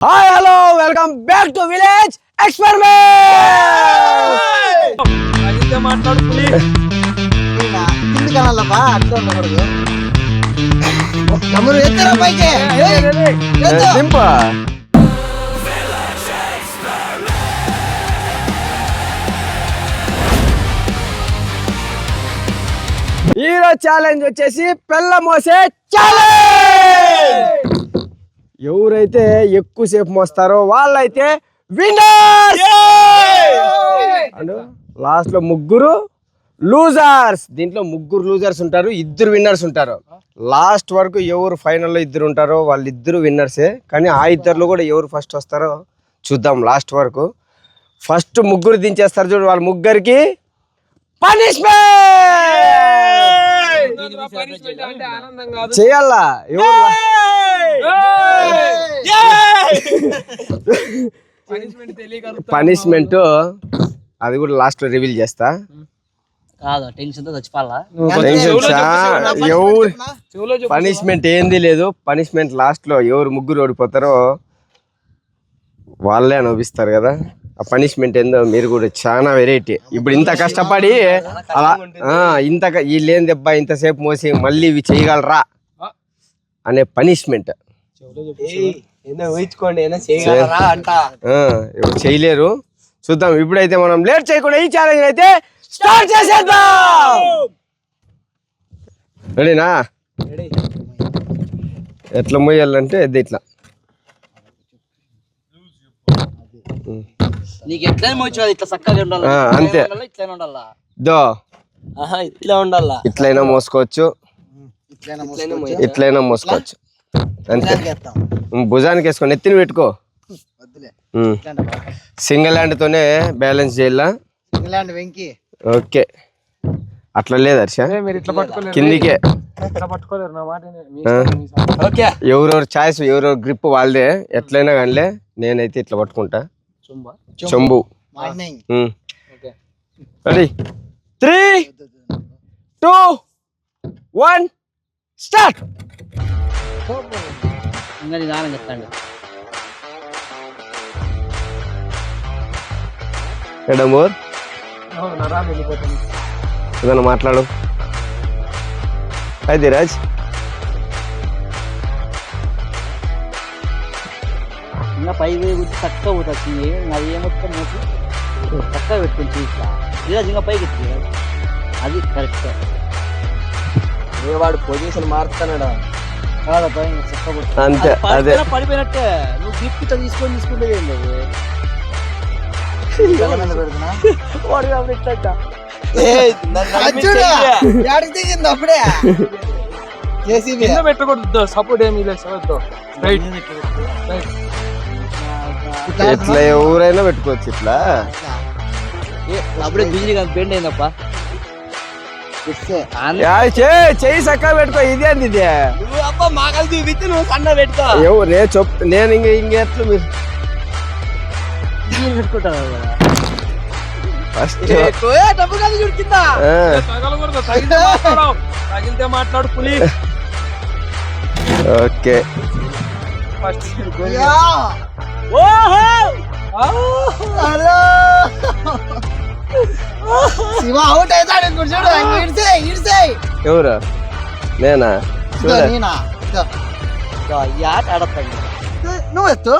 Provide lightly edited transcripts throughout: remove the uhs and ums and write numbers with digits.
Hi hello welcome back to village experiment. మాట్లాడు కింది కనాలబ్బా, అట్లా ఉండకూడదు. తమ్ముడు ఎత్తరా పైకి దింపా. ఈరోజు ఛాలెంజ్ వచ్చేసి పెళ్ళ మోసే ఛాలెంజ్. ఎవరైతే ఎక్కువసేపు మోస్తారో వాళ్ళైతే విన్నర్స్. అండ్ లాస్ట్ లో ముగ్గురు లూజర్స్. దీంట్లో ముగ్గురు లూజర్స్ ఉంటారు, ఇద్దరు విన్నర్స్ ఉంటారు. లాస్ట్ వరకు ఎవరు ఫైనల్లో ఇద్దరు ఉంటారో వాళ్ళిద్దరు విన్నర్సే. కానీ ఆ ఇద్దరులో కూడా ఎవరు ఫస్ట్ వస్తారో చూద్దాం లాస్ట్ వరకు. ఫస్ట్ ముగ్గురు దించేస్తారు చూడు, వాళ్ళ ముగ్గురికి పనిష్మెంట్ చేయాలా. ఎవరు పనిష్మెంట్ అది కూడా లాస్ట్ లో రివీల్ చేస్తా. ఎవరు పనిష్మెంట్ ఏంది లేదు. పనిష్మెంట్ లాస్ట్ లో ఎవరు ముగ్గురు ఓడిపోతారో వాళ్ళే అనుభవిస్తారు కదా. ఆ పనిష్మెంట్ ఏందో మీరు కూడా చాలా వెరైటీ. ఇప్పుడు ఇంత కష్టపడి అలా ఇంత వీళ్ళేం దెబ్బ ఇంతసేపు మోసి మళ్ళీ ఇవి చేయగలరా అనే పనిష్మెంట్ చేయలేరు. చూద్దాం. ఇప్పుడైతే మనం లేట్ చేయకుండా ఈ ఛాలెంజ్ అయితే స్టార్ట్ చేసేద్దాం. రెడీనా? ఎట్లా మోయాలంటే ఇట్లా అంతే. ఇట్లయినా మోసుకోవచ్చు, ఇట్లయినా మోసుకోవచ్చు. అంతే. భుజానికి వేసుకోండి, ఎత్తిని పెట్టుకో. సింగిల్ హ్యాండ్ తోనే బ్యాలెన్స్ చేయాల. ఓకే, అట్లా లేదు హర్ష, కిందికే. ఎవరెవరు ఛాయిస్, ఎవరెవరు గ్రిప్ వాళ్ళదే. ఎట్లయినా కానీ నేనైతే ఇట్లా పట్టుకుంటా. చెంబు. రెడీ? 3, 2, 1 స్టార్ట్. ఎడమూర్ ఏదన్నా మాట్లాడు. హాయ్ ధీరాజ్. ఇంకా పై చక్కగా పోతుంది. అది ఏమొస్తుంది చక్కగా పెట్టుకుని చూసా ధీరాజ్ ఇంకా పైకి ఎత్తి. అది కరెక్ట్. వాడు పొజిషన్ మారుతాడా కాదప్పా, ఇంకా చక్కగా అంతే. అదే పడిపోయినట్టే. నువ్వు గిఫ్ట్ తీసుకుంటే అప్పుడే పెట్టకూడదు. సపోర్ట్ ఏమి లేదు. ఇట్లా ఎవరైనా పెట్టుకోవచ్చు. ఇట్లా అప్పుడే బిజీ బెండ్ అయిందప్ప. చెయ్యి చక్కగా పెట్టుకో. ఇది అంది ఇది. నువ్వు సన్న పెట్టుకో. నేను ఇంకెట్లు మీరు పెట్టుకుంటాను ఫస్ట్. తగిలితే మాట్లాడు పులి. ఓకే, శివ అవుట్ అవుతాడు. చూడు ఎవరు? నేనా? నువ్వు ఎత్తు.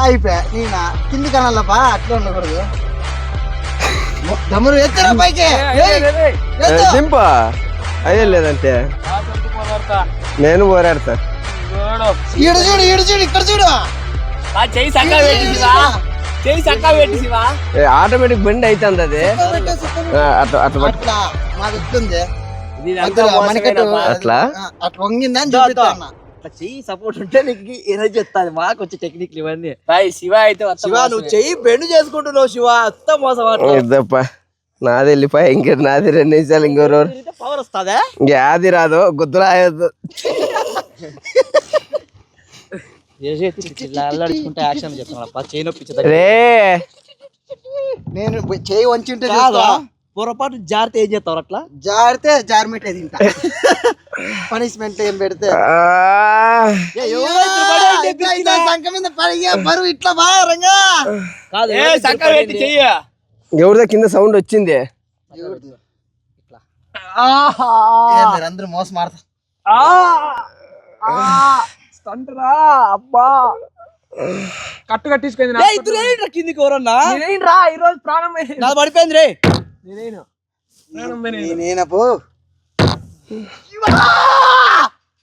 అయిపోయా. నేనా కింది కనాలబ్బా, అట్లా ఉండకూడదు. తమ్ముడు ఎత్తరా పైకి దింపా. అయ్యే లేదంటే నేను పోరాడతా. ఈడు చూడు, ఈడు చూడు, ఇక్కడ చూడు. ఆటోమేటిక్ బండి అవుతుంది అది. అట్లా అట్లా మాది ఎట్లుంది అట్లా అట్లా వంగిందని చూపిస్తా. చెయ్యి సపోర్ట్ ఉంటే నీకు ఎనర్జీ వస్తుంది. మాకు వచ్చే టెక్నిక్లు ఇవన్నీ. శివ అయితే శివ నువ్వు చెయ్యి బెండ్ చేసుకుంటున్నావు. శివ అత్త మోసం ఇద్దప్ప. నాది వెళ్ళిపోయా. ఇంక నాది 2 నిమిషాలు. ఇంకెవరు పవర్ వస్తుందా? ఇంకేది రాదు. గుద్దులు ఆయద్దు. అల్లాడుకుంటే యాక్షన్ చెప్తాను. చేయి నొప్పి రే. నేను చేయి వంచి ఉంటే పొరపాటు జారితే ఏం చేస్తావు? అట్లా జారితే జారిమిట్టే తింటా. పనిష్మెంట్ ఏం పెడితే ఆ, సంఖ మీద బరువు ఇట్లా బా రంగా కాదు ఎవరిదో కింద సౌండ్ వచ్చింది. అందరూ మోసం ఆడతారు. స్టంట్ రా అబ్బా కట్టు కట్టించుకుంది కిందికి ఎవరన్నా రా ఈ రోజు ప్రాణం నాది పడిపోయింది రే. నేనపో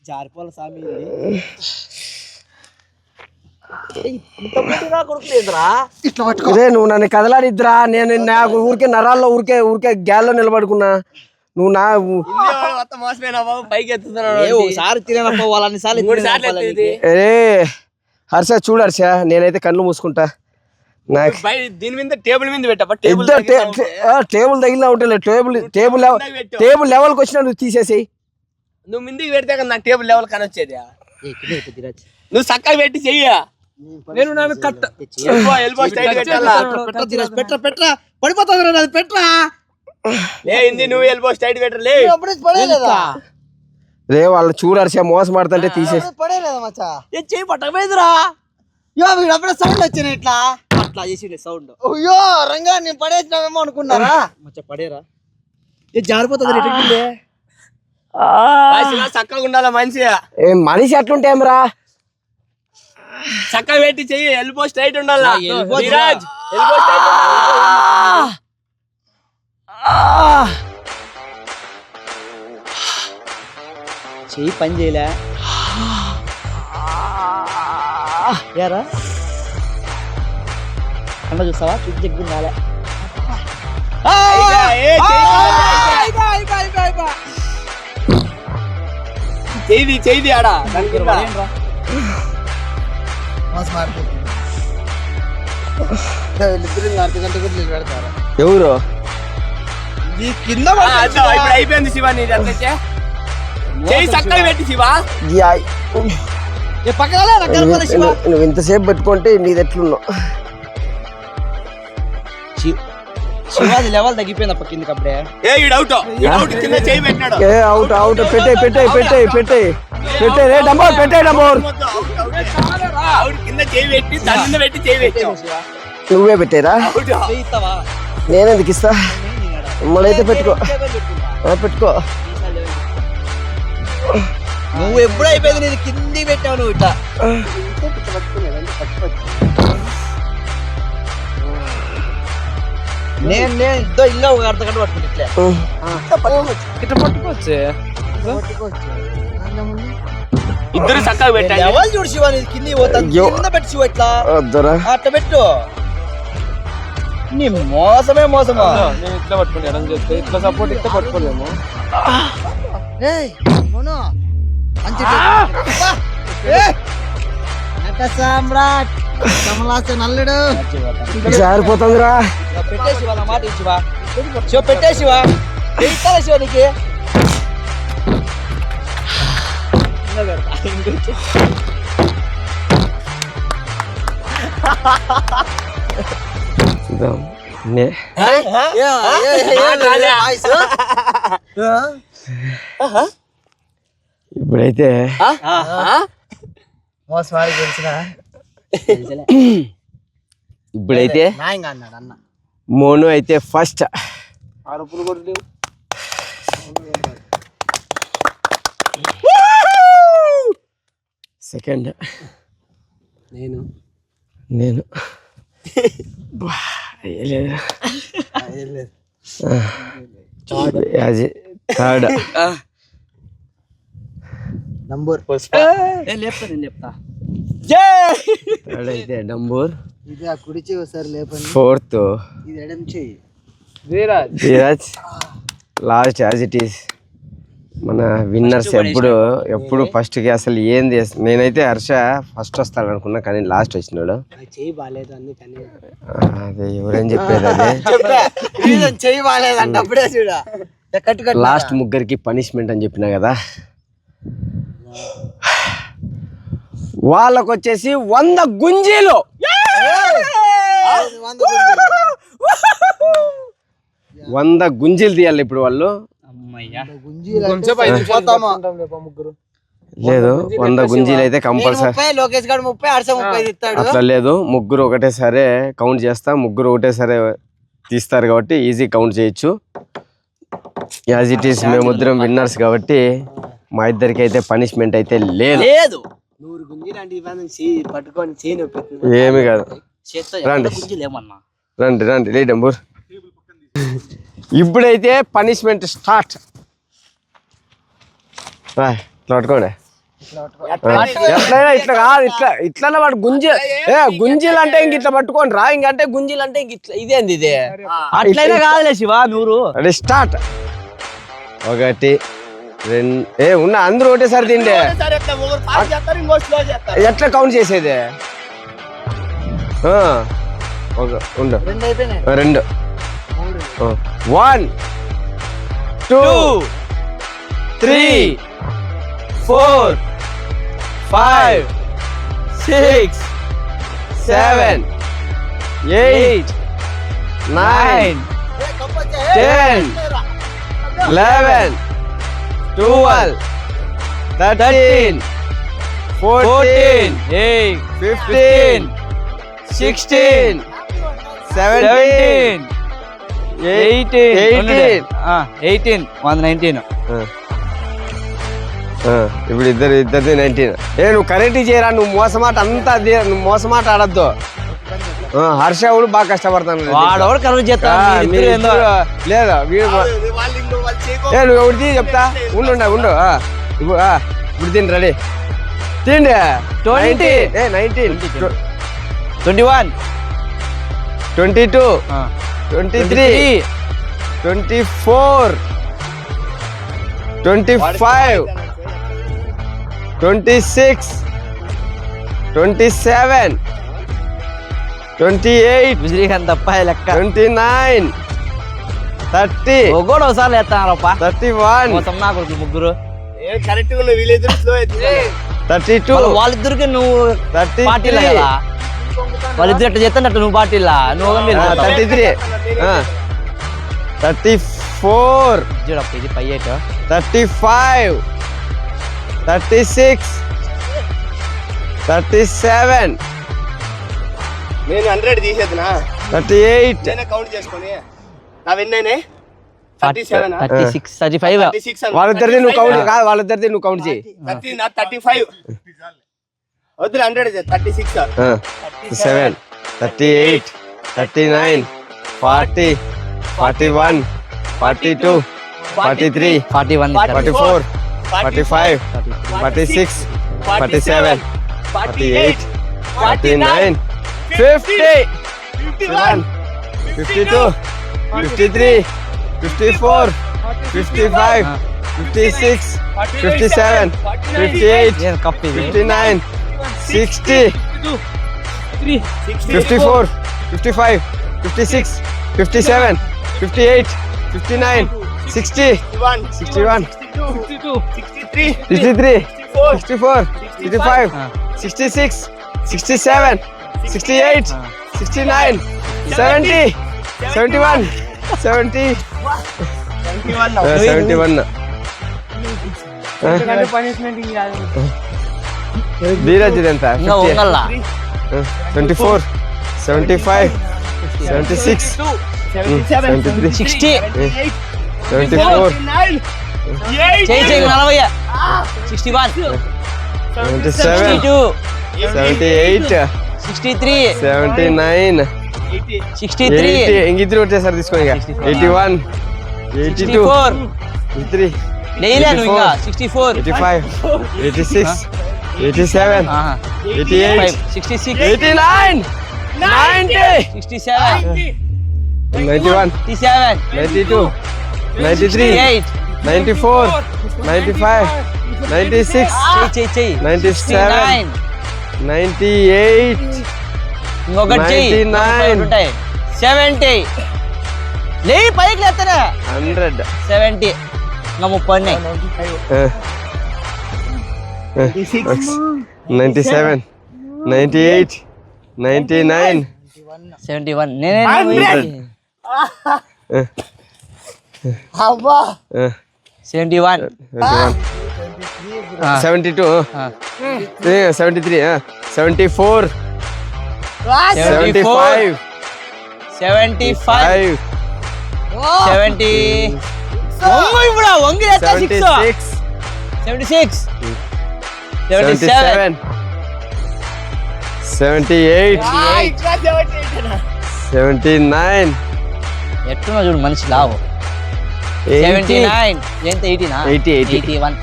జారిపోల సామి కొడుకులేదురా. ఇట్లా పట్టుకో. రే నువ్వు నన్ను కదలాడిద్దురా. నేను నాకు ఊరికే నరాల్లో ఊరికే గ్యాల్లో నిలబడుకున్నా. నువ్వు నా పైకి ఒకసారి తినప్ప వాళ్ళని సార్లు ఏ హర్ష చూడు హర్ష, నేనైతే కళ్ళు మూసుకుంటా. నాకు దీని మీద టేబుల్ మీద పెట్టా ఇద్దరు టేబుల్ తగిలినా ఉంటే టేబుల్ లెవెల్కి వచ్చినా నువ్వు తీసేసేయి. నువ్వు ముందుకు పెడితే కదా నాకు టేబుల్ లెవెల్ కానీ వచ్చేది. నువ్వు చక్కగా పెట్టి చెయ్య. నేను నన్ను కట్ట ఎల్బో స్టైల్ పెట్టాలా? పెట్రా పడిపోతుంది. అది పెట్రా. లేంది నువ్వు ఎల్బో స్టైల్ పెట్టలే. పడేలేదా రే వాళ్ళు చూడు హర్ష మోసం ఆడుతుంటే తీసేసి. పడేలేదా మచ్చా? చెయ్యి పట్టకపోయిందిరా. వీడు అప్పుడే సౌండ్ వచ్చినాయి ఇట్లా అట్లా చేసి సౌండ్. అయ్యో రంగా నేను పడేసినావేమో అనుకున్నారా? మచ్చ పడేరా జారిపోతుంది. చక్కగా ఉండాలా మనిషి. మనిషి అట్లుంటేమరా. చక్కగా పెట్టి చెయ్యి. ఎల్బో స్ట్రైట్ ఉండాలా. విరాజ్ ఎల్బో స్ట్రైట్ ఉండాలా. చెయ్యి పని చేయలే యారా. అన్న చూస్తావా చూసి చెక్కు కాలే. చెయ్యి ఆడా ఎవరు కింద ఇప్పుడు అయిపోయింది శివ. నీది అంతే చెయ్యి చక్కగా పెట్టి శివ. నువ్వు ఇంతసేపు పెట్టుకుంటే నీది ఎట్లున్నావు. శివాది లెవెల్ తగ్గిపోయింది కిందకి అప్పుడే. కింద చెయ్యి పెట్టినాడు. అవుట్ పెట్టే రే డంబోర్ పెట్టే డంబోర్. కింద చెయ్యి పెట్టి దాని మీద పెట్టి చెయ్యి పెట్టావు. నువ్వే పెట్టేరా? నేనెందుకు ఇస్తా? మళ్ళైతే పెట్టుకో పెట్టుకో. నువ్వు ఎప్పుడు అయిపోయింది నీది కిందికి పెట్టావు నువ్వు ఇట్లా. నేను ఇద్దో ఇంకా ఒక అర్ధ గంట పట్టుకుంటే ఇట్లా పట్టుకోవచ్చు. ఇద్దరు చక్కగా పెట్టాలి. ఎవరు చూడు శివ నీది కింది పోతాను. కింద పెట్టి శివ ఇట్లా అట్లా పెట్టు. నీ మోసమే మోసమా. నేను ఇట్లా పట్టుకుంటాను చెప్తే ఇట్లా సపోర్ట్ ఇట్లా పట్టుకోలేము. సామ్రాట్ కమలాస నల్లుడు జారిపోతుందిరా. పెట్టేసివా నా మాట ఇచ్చివా. శివ పెట్టేసివా. ఇస్తారా శివ నీకు. ఇప్పుడైతే మోసవాడి తెలిసిన ఇప్పుడైతే న్యాయంగా అన్నాడు అన్న. మోను అయితే ఫస్ట్. అరుపులు కొట్టి సెకండ్ నేను థర్డ్ నంబర్ లేపుతా నేను చెప్తా. థర్డ్ అయితే డంబూర్. ఇది ఆ కుడి చెయ్యి ఒకసారి లేపండి. ఫోర్త్ ఇది ఎడం చెయ్యి Dheeraj. Last as it is. మన విన్నర్స్ ఎప్పుడు ఫస్ట్కి అసలు ఏంది. నేనైతే హర్ష ఫస్ట్ వస్తాడు అనుకున్నా కానీ లాస్ట్ వచ్చినాడు. చెయ్యి బాగాలేదు అందుకని. అదే ఎవరేం చెప్పేది. అదే చెయ్యి బాగాలేదు అంటే అప్పుడే చూడ లాస్ట్ ముగ్గురికి పనిష్మెంట్ అని చెప్పినా కదా. వాళ్ళకు వచ్చేసి 100 గుంజీలు. 100 గుంజీలు తీయాలి ఇప్పుడు వాళ్ళు. అమ్మయ్యా పోతామా లేదు 100 గుంజీలు అయితే కంపల్సరీ 30 లోకేష్ గారు 30 హర్ష 30 ఇస్తాడు అట్లా లేదు, ముగ్గురు ఒకటేసారి కౌంట్ చేస్తా, ముగ్గురు ఒకటేసారి తీస్తారు కాబట్టి ఈజీ కౌంట్ చేయొచ్చు. యాజ్ ఇట్ ఈస్ మేముద్దరం విన్నర్స్ కాబట్టి మా ఇద్దరికి అయితే పనిష్మెంట్ అయితే లేదు. 100 గుంజీలు అంటే ఇవన్నీ పట్టుకొని చేయను ఏమి కాదు. రండి గుంజీలేమన్నా రండి రండి లేటంబూర్. ఇప్పుడైతే పనిష్మెంట్ స్టార్ట్. ఇట్లా పట్టుకోండి. ఎట్లయినా ఇట్లా కాదు, ఇట్లా వాడు గుంజీలు అంటే ఇంక ఇట్లా పట్టుకోండి రా. ఇంకంటే గుంజీలు అంటే ఇంక ఇట్లా ఇదేంది ఇది అట్లయినా కాదులే శివ నూరు. Ready start. 1 2 ఉన్నా అందరూ ఒకటేసారి తిండే ఎట్లా కౌంట్ చేసేది? ఉండు 2 1 2 3 4 5 6 7 8 9 10 11 12 13 14 15 16 17 18 19 ఇప్పుడు ఇద్దరిది 19. నువ్వు కరెక్ట్ చేయరా, నువ్వు మోసమాట అంతా నువ్వు మోసమాట ఆడద్దు. హర్ష కూడా బాగా కష్టపడతాను. వాడెవడు కరెక్ట్ చేస్తా లేదా నువ్వు ఒకటి చెప్తా. ఉండు ఇప్పుడు తిండి రెడీ తిండి. 20 19 21 22 23 24 25 26 27 28 విజయకాంత్ తప్ప లెక్క 29 30 ఒకడు ఒకసారి ఎత్తారప్ప 31 మొత్తం నా కొడుకు ముగ్గురు కరెక్ట్ గా వీళ్ళిద్దరు స్లో అవుతుంది. 32 వాళ్ళిద్దరికి నువ్వు 33 పార్టీలా కదా, వాళ్ళిద్దరు ఎట్లా చేస్తానట్టు నువ్వు పార్టీలా నువ్వు 33 34 చూడప్ప ఇది 5 35 36 37 నేను 100 తీసేద్దునా 38 నేనే కౌంట్ చేసుకొని నా విన్నైనే 37 36 35 36 వాళ్ళిద్దరిది నువ్వు కౌంట్ కాదు, వాళ్ళిద్దరిది నువ్వు కౌంట్ చేయి. 35 వద్దు 100 36 7 38 39 40 41 42 43 41 44 45 46 47 48 49 50 51 52 53 54 55 56 57 58 కప్ ఇది 59 60 54 55 56 57 58 59 60 61 63 63 64 65 66 67 68 69 70 71 70 71 ధీరజ్ ఎంత ఇంకా ఉంగల్లా 24 75 76 73 60 74 చేయి 40 61 77 62 78 63 79 63 ఇంకిద్దరు వచ్చేసారి తీసుకో ఇక 81 82 83 లేలే నువ్వు ఇంకా 64 85 86 87 88 66 89 90 67 91 57 92 93 8 94 95 96 చెయ్యి 97 98 ఇంకొకటి చెయ్యి 99 ఉంటాయి 70 లే పైకి లేస్తారా 100 70 ఇంకా 30 ఉన్నాయి 97 98 99 71 నేనే అబ్బా 71 72 73 74 75 75 70 వంగు ఇప్పుడు వంగి 76 76 77 78 79 ఎట్టున్నా చూడు మనిషి లావు 79 ఎంత 80 నా 81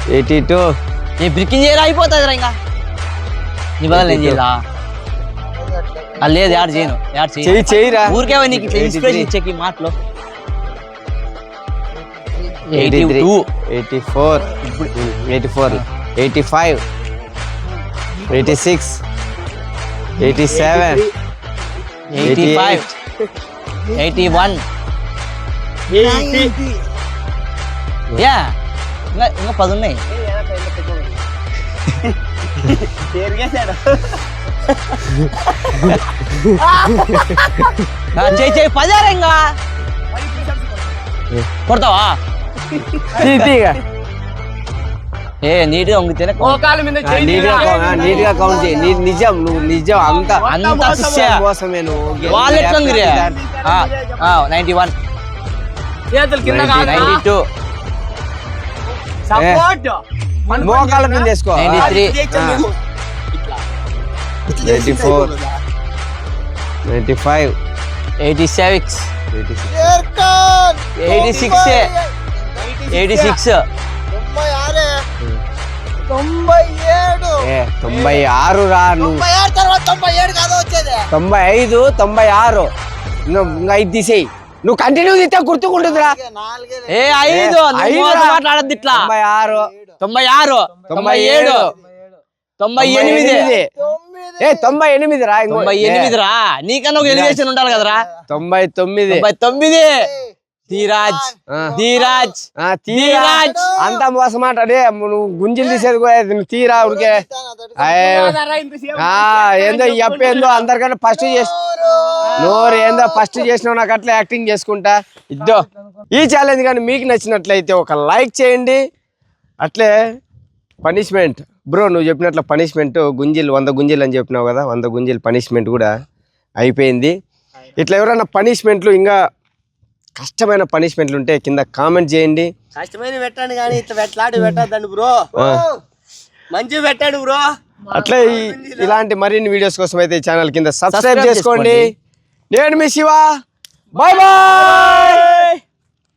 82 ఏ బ్రికింగ్ చేయరా అయిపోతుంది రా ఇంకా నీ బదులు ఏం చేయాలా లేదు యాడ్ చేయను యాడ్ చెయ్యిరా ఊరికే నీకు ఇన్స్పిరేషన్ ఇచ్చేకి మాటలు 83 84 84 85 86 87 85 81 యా ఇంకా 10 ఉన్నాయి చేయి 10 ఇంకా కొడతావా ఏ నీట్గా వంగితేనే మోకాల మీద చెయ్యి నీట్ గా కౌంట్ చేయి నిజం నువ్వు నిజం అంత కోసమే నువ్వు వాళ్ళు ఎట్లా 91 చేతులు కింద కాదు 92 సపోర్ట్ మోకాల మీద వేసుకో 93 94 95 86 షేర్ఖాన్ 86 86 97 96 రా నువ్వు 96 తర్వాత 97 కాదు వచ్చేది 95 96 ఇంకా ఇది తీసేయి నువ్వు కంటిన్యూ తీస్తే గుర్తుకుంటుందిరా ఏ 5 మాట్లాడద్దు ఇట్లా 96 96 97 98 రా 98 రా నీకన్నా ఒక ఎలివేషన్ ఉండాలి కదరా 99 99 ధీరాజ్ ధీరాజ్ ధీరాజ్ అంత మోసమాట అదే నువ్వు గుంజిలు తీసేది కూడా నువ్వు తీరా ఉడికే ఏందో ఏందో అందరికంటే ఫస్ట్ చేసి నోరు ఏందో ఫస్ట్ చేసినావు నాకు అట్లా యాక్టింగ్ చేసుకుంటా ఇద్దో ఈ ఛాలెంజ్ కానీ మీకు నచ్చినట్లయితే ఒక లైక్ చేయండి అట్లే పనిష్మెంట్ బ్రో నువ్వు చెప్పినట్లు పనిష్మెంట్ గుంజిలు 100 గుంజిలు అని చెప్పినావు కదా 100 గుంజిలు పనిష్మెంట్ కూడా అయిపోయింది ఇట్లా ఎవరైనా పనిష్మెంట్లు ఇంకా కష్టమైన పనిష్మెంట్లు ఉంటే కింద కామెంట్ చేయండి కష్టమైన పెట్టండి కానీ ఇట్లా పెట్టద్దండి బ్రో మంచి పెట్టండి బ్రో అట్లే ఇలాంటి మరిన్ని వీడియోస్ కోసం అయితే ఈ ఛానల్ కింద సబ్స్క్రైబ్ చేసుకోండి నేను మీ శివ బాయ్ బాయ్